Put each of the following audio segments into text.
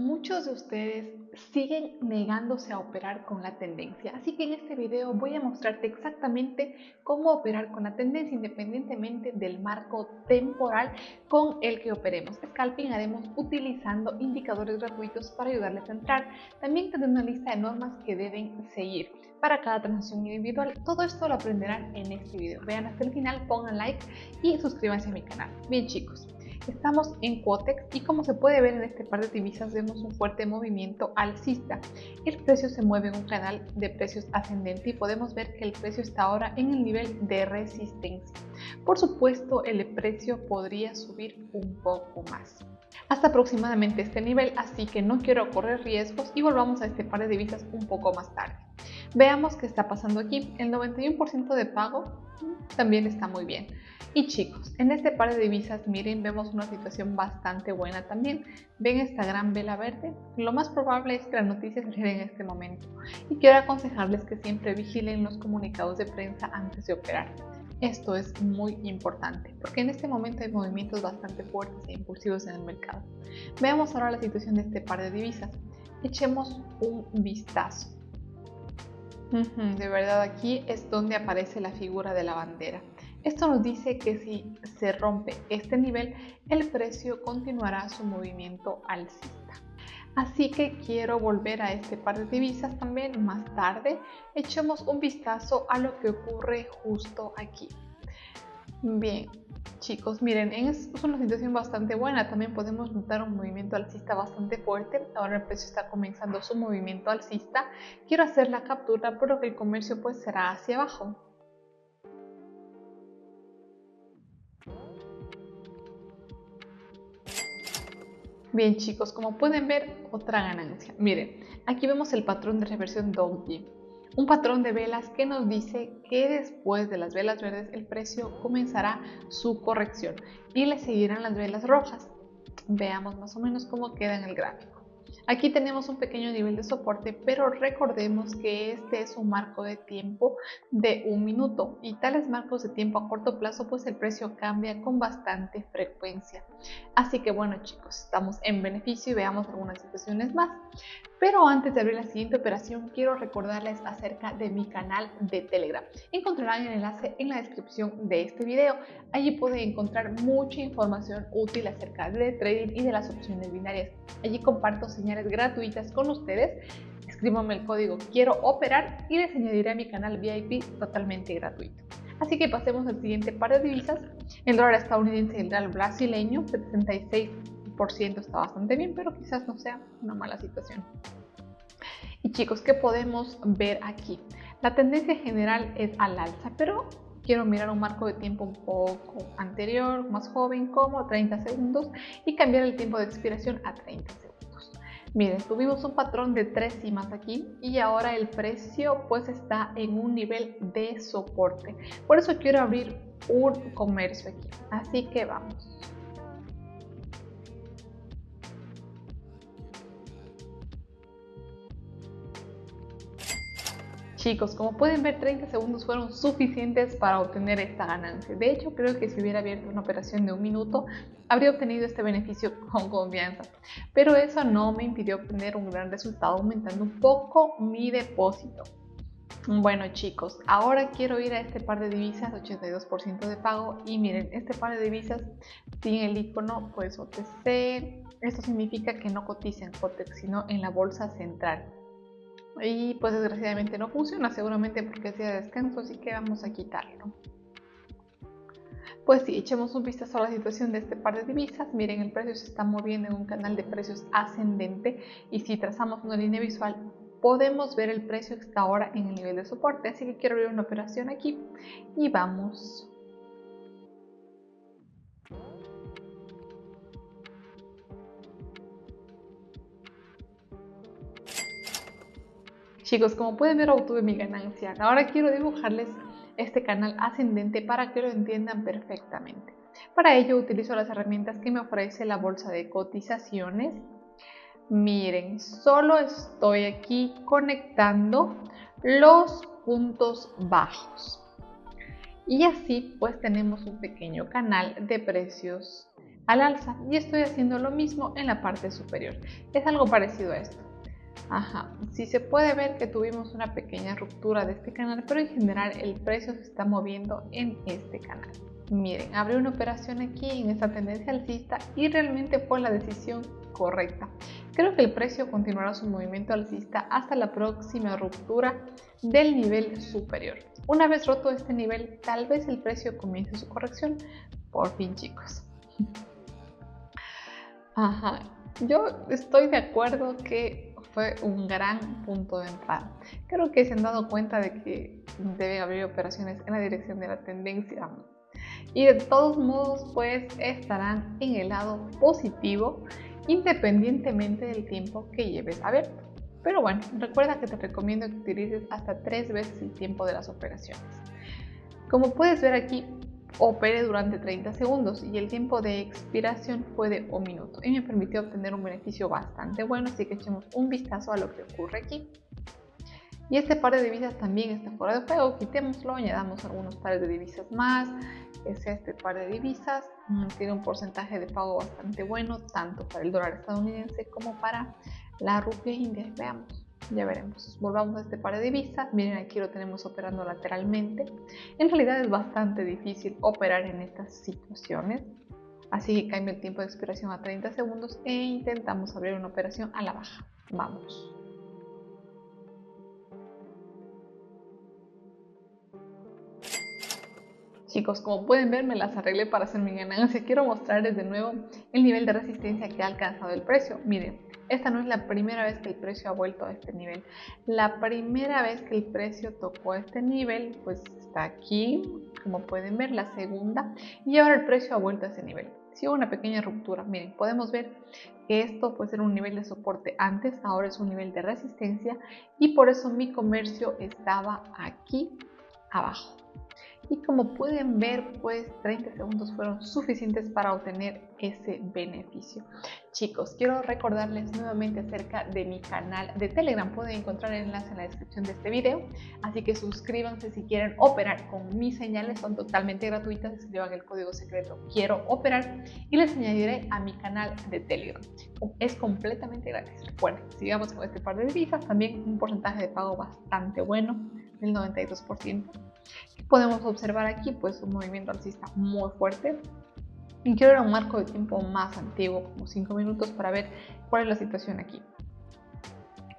muchos de ustedes siguen negándose a operar con la tendencia, así que en este video voy a mostrarte exactamente cómo operar con la tendencia independientemente del marco temporal con el que operemos. Scalping haremos utilizando indicadores gratuitos para ayudarles a entrar. También tendré una lista de normas que deben seguir para cada transacción individual. Todo esto lo aprenderán en este video. Vean hasta el final, pongan like y suscríbanse a mi canal. Bien chicos, estamos en Quotex y como se puede ver en este par de divisas vemos un fuerte movimiento alcista. El precio se mueve en un canal de precios ascendente y podemos ver que el precio está ahora en el nivel de resistencia. Por supuesto, el precio podría subir un poco más hasta aproximadamente este nivel, así que no quiero correr riesgos y volvamos a este par de divisas un poco más tarde. Veamos qué está pasando aquí. El 91% de pago también está muy bien. Y chicos, en este par de divisas, miren, vemos una situación bastante buena también. ¿Ven esta gran vela verde? Lo más probable es que la noticia saliera en este momento. Y quiero aconsejarles que siempre vigilen los comunicados de prensa antes de operar. Esto es muy importante, porque en este momento hay movimientos bastante fuertes e impulsivos en el mercado. Veamos ahora la situación de este par de divisas. Echemos un vistazo. De verdad, aquí es donde aparece la figura de la bandera. Esto nos dice que si se rompe este nivel, el precio continuará su movimiento alcista. Así que quiero volver a este par de divisas también más tarde. Echemos un vistazo a lo que ocurre justo aquí. Bien, chicos, miren, es una situación bastante buena. También podemos notar un movimiento alcista bastante fuerte. Ahora el precio está comenzando su movimiento alcista. Quiero hacer la captura, pero que el comercio pues será hacia abajo. Bien chicos, como pueden ver, otra ganancia. Miren, aquí vemos el patrón de reversión Doji, un patrón de velas que nos dice que después de las velas verdes el precio comenzará su corrección y le seguirán las velas rojas. Veamos más o menos cómo queda en el gráfico. Aquí tenemos un pequeño nivel de soporte, pero recordemos que este es un marco de tiempo de 1 minuto y tales marcos de tiempo a corto plazo pues el precio cambia con bastante frecuencia. Así que bueno chicos, estamos en beneficio y veamos algunas situaciones más. Pero antes de abrir la siguiente operación, quiero recordarles acerca de mi canal de Telegram. Encontrarán el enlace en la descripción de este video. Allí pueden encontrar mucha información útil acerca de trading y de las opciones binarias. Allí comparto señales gratuitas con ustedes. Escríbanme el código quiero operar y les añadiré a mi canal VIP totalmente gratuito. Así que pasemos al siguiente par de divisas. El dólar estadounidense y el dólar brasileño, 76% está bastante bien, pero quizás no sea una mala situación. Y chicos, ¿qué podemos ver aquí? La tendencia general es al alza, pero quiero mirar un marco de tiempo un poco anterior, más joven, como 30 segundos, y cambiar el tiempo de expiración a 30 segundos. Miren, tuvimos un patrón de 3 cimas aquí y ahora el precio pues está en un nivel de soporte. Por eso quiero abrir un comercio aquí. Así que vamos. Chicos, como pueden ver, 30 segundos fueron suficientes para obtener esta ganancia. De hecho, creo que si hubiera abierto una operación de 1 minuto, habría obtenido este beneficio con confianza. Pero eso no me impidió obtener un gran resultado, aumentando un poco mi depósito. Bueno chicos, ahora quiero ir a este par de divisas, 82% de pago, y miren, este par de divisas tiene el icono pues OTC. Esto significa que no cotiza en Quotex, sino en la bolsa central. Y pues desgraciadamente no funciona, seguramente porque es día de descanso, así que vamos a quitarlo. Pues sí, echemos un vistazo a la situación de este par de divisas. Miren, el precio se está moviendo en un canal de precios ascendente y si trazamos una línea visual podemos ver el precio que está ahora en el nivel de soporte. Así que quiero abrir una operación aquí y vamos. Chicos, como pueden ver, obtuve mi ganancia. Ahora quiero dibujarles este canal ascendente para que lo entiendan perfectamente. Para ello utilizo las herramientas que me ofrece la bolsa de cotizaciones. Miren, solo estoy aquí conectando los puntos bajos. Y así pues tenemos un pequeño canal de precios al alza y estoy haciendo lo mismo en la parte superior. Es algo parecido a esto. Sí se puede ver que tuvimos una pequeña ruptura de este canal, pero en general el precio se está moviendo en este canal. Miren, abrí una operación aquí en esta tendencia alcista y realmente fue la decisión correcta. Creo que el precio continuará su movimiento alcista hasta la próxima ruptura del nivel superior. Una vez roto este nivel, tal vez el precio comience su corrección. Por fin, chicos. Yo estoy de acuerdo que fue un gran punto de entrada. Creo que se han dado cuenta de que deben abrir operaciones en la dirección de la tendencia y de todos modos pues estarán en el lado positivo independientemente del tiempo que lleves abierto. Pero bueno, recuerda que te recomiendo que utilices hasta 3 veces el tiempo de las operaciones. Como puedes ver aquí, operé durante 30 segundos y el tiempo de expiración fue de 1 minuto y me permitió obtener un beneficio bastante bueno, así que echemos un vistazo a lo que ocurre aquí. Y este par de divisas también está fuera de juego, quitémoslo, añadamos algunos pares de divisas más. Es este par de divisas, tiene un porcentaje de pago bastante bueno, tanto para el dólar estadounidense como para la rupia india. Veamos, ya veremos. Volvamos a este par de divisas, miren aquí lo tenemos operando lateralmente. En realidad es bastante difícil operar en estas situaciones, así que cambio el tiempo de expiración a 30 segundos e intentamos abrir una operación a la baja. Vamos. Chicos, como pueden ver, me las arreglé para hacer mi ganancia. Quiero mostrarles de nuevo el nivel de resistencia que ha alcanzado el precio. Miren, esta no es la primera vez que el precio ha vuelto a este nivel. La primera vez que el precio tocó este nivel, pues está aquí, como pueden ver, la segunda. Y ahora el precio ha vuelto a ese nivel. Sí hubo una pequeña ruptura. Miren, podemos ver que esto puede ser un nivel de soporte antes, ahora es un nivel de resistencia. Y por eso mi comercio estaba aquí abajo. Y como pueden ver, pues 30 segundos fueron suficientes para obtener ese beneficio. Chicos, quiero recordarles nuevamente acerca de mi canal de Telegram. Pueden encontrar el enlace en la descripción de este video, así que suscríbanse si quieren operar con mis señales, son totalmente gratuitas. Escriban el código secreto quiero operar y les añadiré a mi canal de Telegram. Es completamente gratis. Recuerden, sigamos con este par de divisas, también un porcentaje de pago bastante bueno, del 92%. Podemos observar aquí pues un movimiento alcista muy fuerte y quiero ir a un marco de tiempo más antiguo, como 5 minutos, para ver cuál es la situación aquí.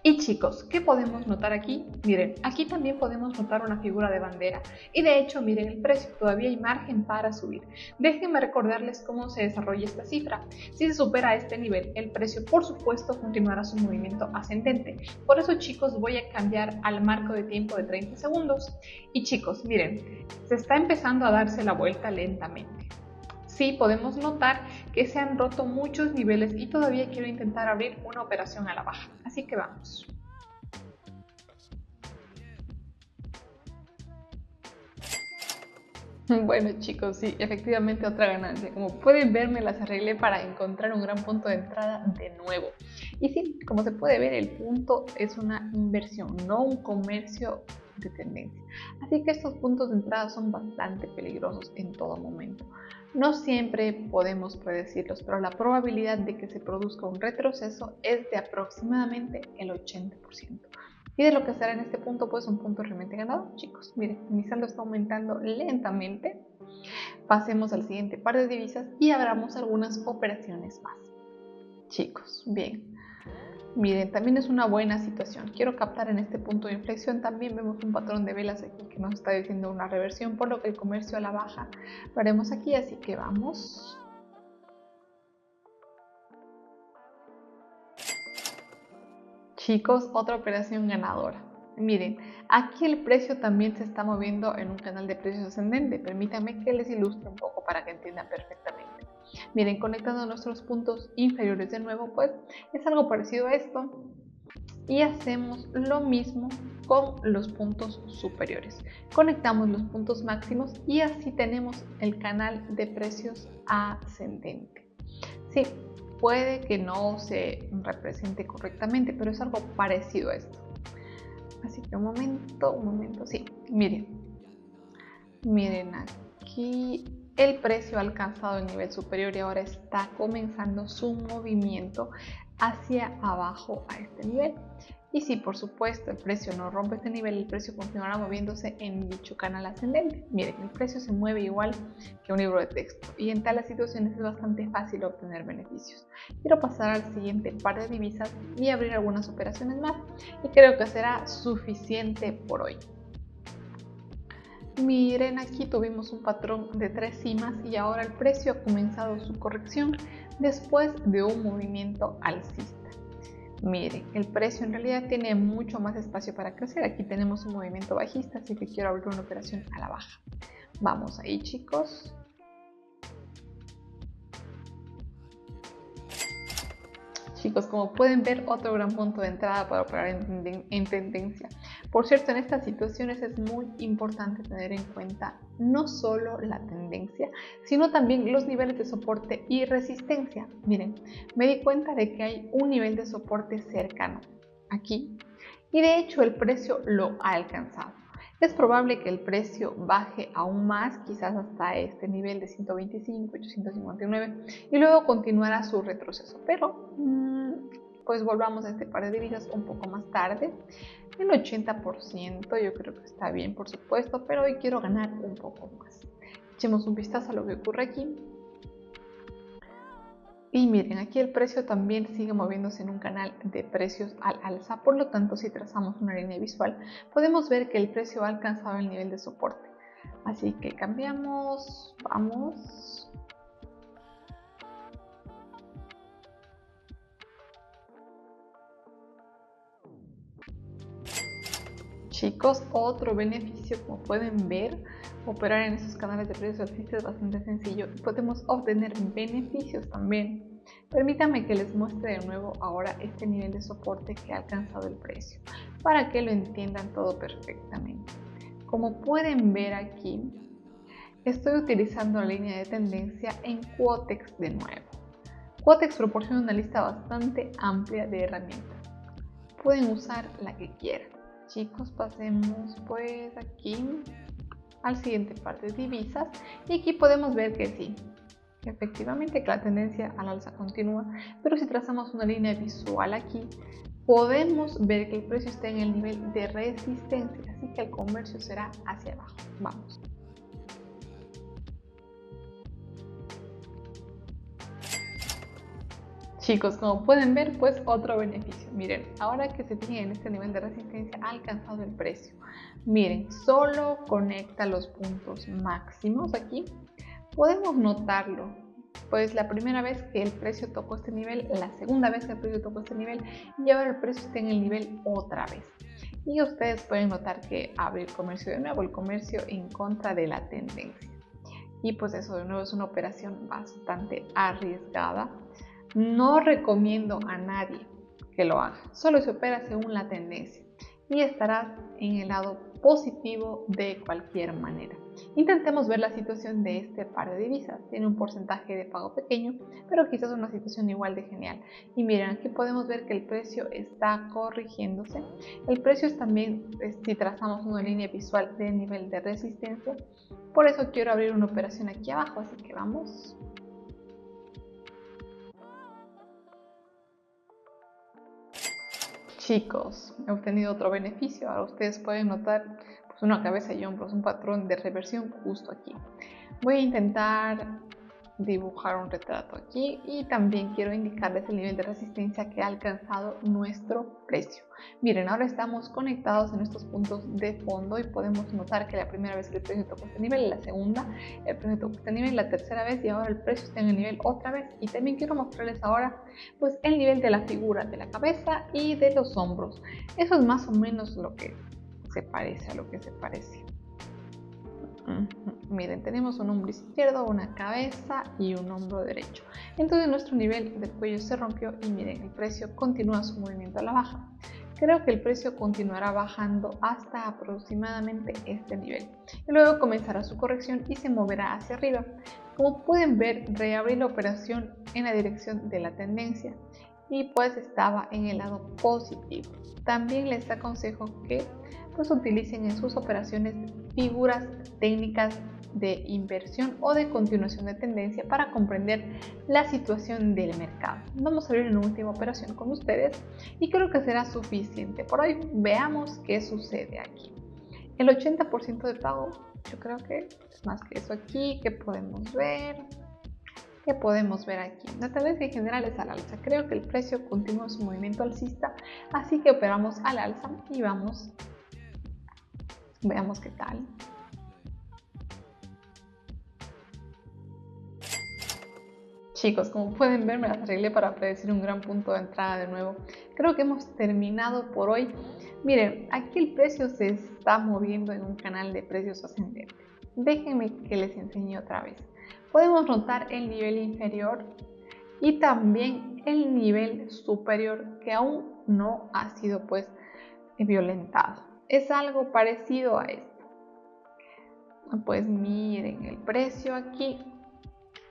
Y chicos, ¿qué podemos notar aquí? Miren, aquí también podemos notar una figura de bandera y de hecho miren el precio, todavía hay margen para subir. Déjenme recordarles cómo se desarrolla esta cifra. Si se supera este nivel, el precio por supuesto continuará su movimiento ascendente. Por eso chicos voy a cambiar al marco de tiempo de 30 segundos y chicos, miren, se está empezando a darse la vuelta lentamente. Sí, podemos notar que se han roto muchos niveles y todavía quiero intentar abrir una operación a la baja. Así que vamos. Bueno chicos, sí, efectivamente otra ganancia. Como pueden ver, me las arreglé para encontrar un gran punto de entrada de nuevo. Y sí, como se puede ver, el punto es una inversión, no un comercio de tendencia. Así que estos puntos de entrada son bastante peligrosos en todo momento. No siempre podemos predecirlos, pero la probabilidad de que se produzca un retroceso es de aproximadamente el 80%. Y de lo que será en este punto, pues un punto realmente ganado. Chicos, miren, mi saldo está aumentando lentamente. Pasemos al siguiente par de divisas y abramos algunas operaciones más. Chicos, bien. Miren, también es una buena situación. Quiero captar en este punto de inflexión. También vemos un patrón de velas aquí que nos está diciendo una reversión, por lo que el comercio a la baja lo haremos aquí, así que vamos. Chicos, otra operación ganadora. Miren, aquí el precio también se está moviendo en un canal de precios ascendente. Permítanme que les ilustre un poco para que entiendan perfectamente. Miren, conectando nuestros puntos inferiores de nuevo, pues es algo parecido a esto. Y hacemos lo mismo con los puntos superiores. Conectamos los puntos máximos y así tenemos el canal de precios ascendente. Sí, puede que no se represente correctamente, pero es algo parecido a esto. Así que un momento, sí, miren aquí el precio ha alcanzado el nivel superior y ahora está comenzando su movimiento hacia abajo a este nivel. Y si por supuesto el precio no rompe este nivel, el precio continuará moviéndose en dicho canal ascendente. Miren, el precio se mueve igual que un libro de texto y en tales situaciones es bastante fácil obtener beneficios. Quiero pasar al siguiente par de divisas y abrir algunas operaciones más y creo que será suficiente por hoy. Miren, aquí tuvimos un patrón de 3 cimas y ahora el precio ha comenzado su corrección después de un movimiento alcista. Miren, el precio en realidad tiene mucho más espacio para crecer. Aquí tenemos un movimiento bajista, así que quiero abrir una operación a la baja. Vamos ahí, chicos. Chicos, como pueden ver, otro gran punto de entrada para operar en tendencia. Por cierto, en estas situaciones es muy importante tener en cuenta no solo la tendencia, sino también los niveles de soporte y resistencia. Miren, me di cuenta de que hay un nivel de soporte cercano aquí y de hecho el precio lo ha alcanzado. Es probable que el precio baje aún más, quizás hasta este nivel de 125, 859 y luego continuará su retroceso, pero pues volvamos a este par de divisas un poco más tarde. El 80% yo creo que está bien, por supuesto, pero hoy quiero ganar un poco más. Echemos un vistazo a lo que ocurre aquí. Y miren, aquí el precio también sigue moviéndose en un canal de precios al alza, por lo tanto si trazamos una línea visual podemos ver que el precio ha alcanzado el nivel de soporte. Así que cambiamos, vamos. Chicos, otro beneficio, como pueden ver, operar en estos canales de precios alcistas es bastante sencillo y podemos obtener beneficios también. Permítanme que les muestre de nuevo ahora este nivel de soporte que ha alcanzado el precio, para que lo entiendan todo perfectamente. Como pueden ver aquí, estoy utilizando la línea de tendencia en Quotex de nuevo. Quotex proporciona una lista bastante amplia de herramientas. Pueden usar la que quieran. Chicos, pasemos pues aquí al siguiente par de divisas y aquí podemos ver que sí, efectivamente que la tendencia al alza continúa, pero si trazamos una línea visual aquí podemos ver que el precio está en el nivel de resistencia, así que el comercio será hacia abajo. Vamos. Chicos, como pueden ver, pues otro beneficio. Miren, ahora que se tiene en este nivel de resistencia, ha alcanzado el precio. Miren, solo conecta los puntos máximos aquí. Podemos notarlo, pues la primera vez que el precio tocó este nivel, la segunda vez que el precio tocó este nivel y ahora el precio está en el nivel otra vez. Y ustedes pueden notar que abre el comercio de nuevo, el comercio en contra de la tendencia. Y pues eso de nuevo es una operación bastante arriesgada. No recomiendo a nadie que lo haga, solo se opera según la tendencia y estarás en el lado positivo de cualquier manera. Intentemos ver la situación de este par de divisas. Tiene un porcentaje de pago pequeño, pero quizás una situación igual de genial. Y miren, aquí podemos ver que el precio está corrigiéndose. El precio es también, si trazamos una línea visual de nivel de resistencia, por eso quiero abrir una operación aquí abajo, así que vamos. Chicos, he obtenido otro beneficio. Ahora ustedes pueden notar pues, una cabeza y hombros, un patrón de reversión justo aquí. Voy a intentar dibujar un retrato aquí y también quiero indicarles el nivel de resistencia que ha alcanzado nuestro precio. Miren, ahora estamos conectados en estos puntos de fondo y podemos notar que la primera vez que el precio tocó este nivel, la segunda el precio tocó este nivel, la tercera vez y ahora el precio está en el nivel otra vez. Y también quiero mostrarles ahora pues el nivel de la figura de la cabeza y de los hombros. Eso es más o menos lo que se parece a lo que se parece. Miren, tenemos un hombro izquierdo, una cabeza y un hombro derecho. Entonces nuestro nivel del cuello se rompió y miren, el precio continúa su movimiento a la baja. Creo que el precio continuará bajando hasta aproximadamente este nivel. Y luego comenzará su corrección y se moverá hacia arriba. Como pueden ver, reabrí la operación en la dirección de la tendencia y pues estaba en el lado positivo. También les aconsejo que pues utilicen en sus operaciones figuras técnicas de inversión o de continuación de tendencia para comprender la situación del mercado. Vamos a ver una última operación con ustedes y creo que será suficiente. Por hoy veamos qué sucede aquí. El 80% de pago, yo creo que es más que eso aquí. ¿Qué podemos ver? ¿Qué podemos ver aquí? La tendencia en general es al alza. Creo que el precio continúa su movimiento alcista, así que operamos al alza y veamos qué tal. Chicos, como pueden ver, me las arreglé para predecir un gran punto de entrada de nuevo. Creo que hemos terminado por hoy. Miren, aquí el precio se está moviendo en un canal de precios ascendentes. Déjenme que les enseñe otra vez. Podemos notar el nivel inferior y también el nivel superior que aún no ha sido violentado. Es algo parecido a esto. Pues miren, el precio aquí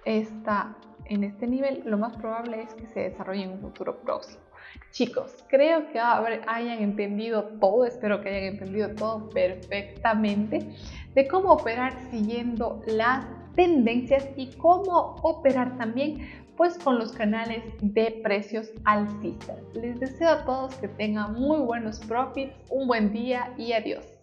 está en este nivel. Lo más probable es que se desarrolle en un futuro próximo. Chicos, creo que hayan entendido todo, espero que hayan entendido todo perfectamente de cómo operar siguiendo las tendencias y cómo operar también con los canales de precios alcistas. Les deseo a todos que tengan muy buenos profits, un buen día y adiós.